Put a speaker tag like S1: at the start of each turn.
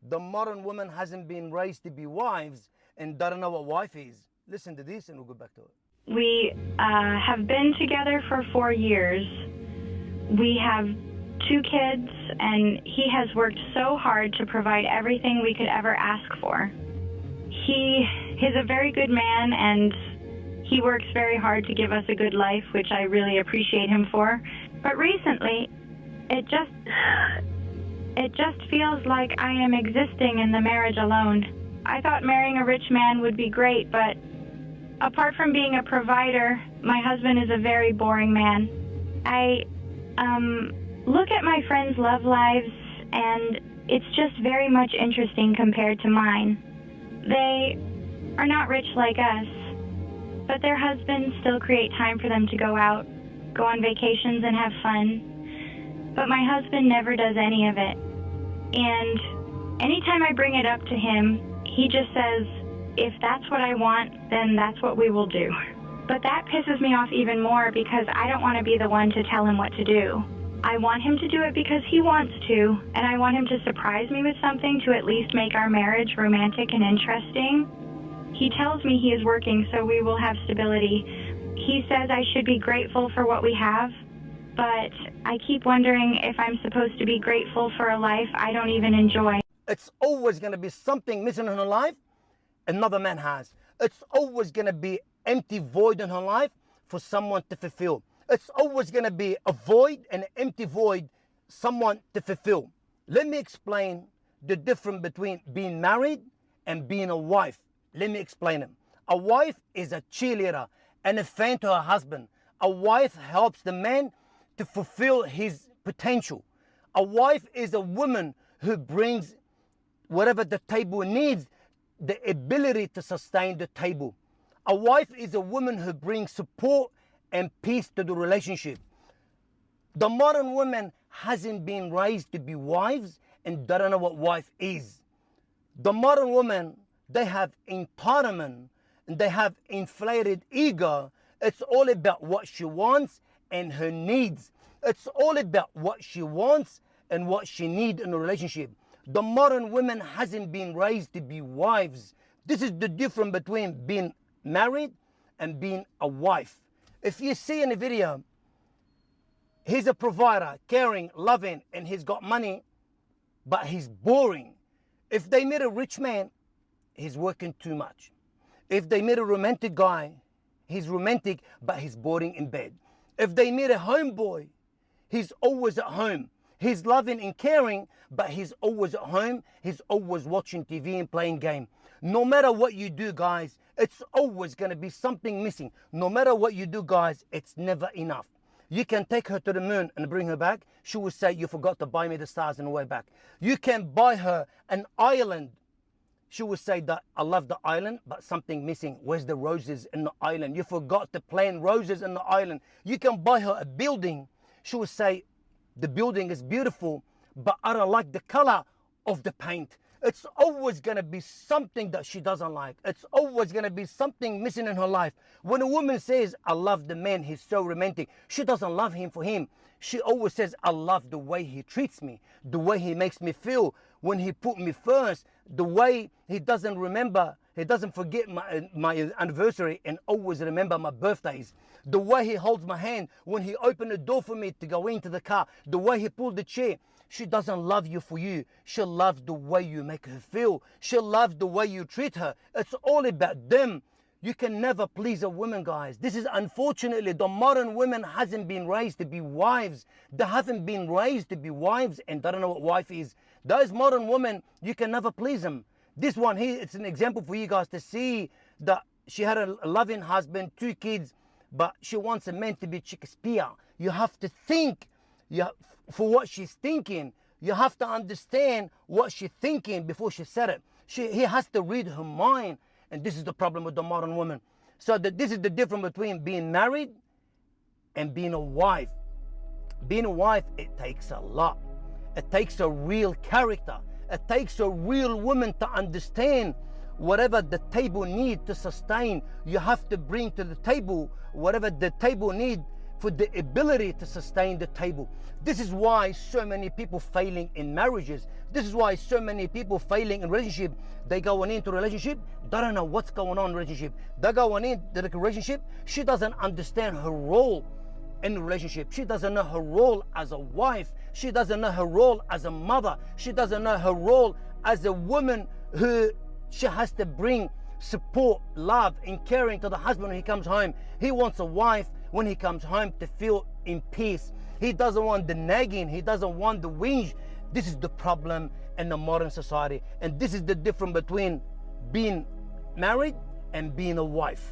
S1: The modern woman hasn't been raised to be wives and doesn't know what wife is. Listen to this and we'll go back to it.
S2: We have been together for 4 years. We have 2 kids, and he has worked so hard to provide everything we could ever ask for. He's a very good man, and he works very hard to give us a good life, which I really appreciate him for. But recently, it just feels like I am existing in the marriage alone. I thought marrying a rich man would be great, but apart from being a provider, my husband is a very boring man. I look at my friends' love lives, and it's just very much interesting compared to mine. They are not rich like us, but their husbands still create time for them to go out, go on vacations and have fun. But my husband never does any of it. And anytime I bring it up to him, he just says, if that's what I want, then that's what we will do. But that pisses me off even more because I don't want to be the one to tell him what to do. I want him to do it because he wants to, and I want him to surprise me with something to at least make our marriage romantic and interesting. He tells me he is working so we will have stability. He says I should be grateful for what we have, but I keep wondering if I'm supposed to be grateful for a life I don't even enjoy.
S1: It's always going to be something missing in her life another man has. It's always going to be empty void in her life for someone to fulfill. It's always going to be a void, an empty void, someone to fulfill. Let me explain the difference between being married and being a wife. Let me explain it. A wife is a cheerleader and a fan to her husband. A wife helps the man to fulfill his potential. A wife is a woman who brings whatever the table needs, the ability to sustain the table. A wife is a woman who brings support and peace to the relationship. The modern woman hasn't been raised to be wives and doesn't know what wife is. The modern woman, they have entitlement and they have inflated ego. It's all about what she wants and her needs. It's all about what she wants and what she needs in a relationship. The modern woman hasn't been raised to be wives. This is the difference between being married and being a wife. If you see in the video, he's a provider, caring, loving, and he's got money, but he's boring. If they meet a rich man, he's working too much. If they meet a romantic guy, he's romantic, but he's boring in bed. If they meet a homeboy, he's always at home. He's loving and caring, but he's always at home. He's always watching TV and playing game. No matter what you do, guys, it's always going to be something missing. No matter what you do, guys, it's never enough. You can take her to the moon and bring her back. She will say, you forgot to buy me the stars on the way back. You can buy her an island. She will say that I love the island, but something missing. Where's the roses in the island? You forgot to plant roses in the island. You can buy her a building. She will say, the building is beautiful, but I don't like the color of the paint. It's always going to be something that she doesn't like. It's always going to be something missing in her life. When a woman says, I love the man, he's so romantic, she doesn't love him for him. She always says, I love the way he treats me, the way he makes me feel when he put me first, the way he doesn't forget my anniversary and always remember my birthdays. The way he holds my hand when he opened the door for me to go into the car. The way he pulled the chair. She doesn't love you for you. She'll love the way you make her feel. She'll love the way you treat her. It's all about them. You can never please a woman, guys. This is unfortunately, the modern women hasn't been raised to be wives. They haven't been raised to be wives and they don't know what wife is. Those modern women, you can never please them. This one here, it's an example for you guys to see that she had a loving husband, 2 kids, but she wants a man to be Shakespeare. You have to think for what she's thinking. You have to understand what she's thinking before she said it. He has to read her mind. And this is the problem with the modern woman. So this is the difference between being married and being a wife. Being a wife, it takes a lot. It takes a real character. It takes a real woman to understand whatever the table needs to sustain. You have to bring to the table whatever the table needs for the ability to sustain the table. This is why so many people failing in marriages. This is why so many people failing in relationship. They going into a relationship, they don't know what's going on in relationship. They're going into the relationship, she doesn't understand her role in the relationship. She doesn't know her role as a wife. She doesn't know her role as a mother. She doesn't know her role as a woman who she has to bring support, love, and caring to the husband when he comes home. He wants a wife when he comes home to feel in peace. He doesn't want the nagging. He doesn't want the whinge. This is the problem in the modern society. And this is the difference between being married and being a wife.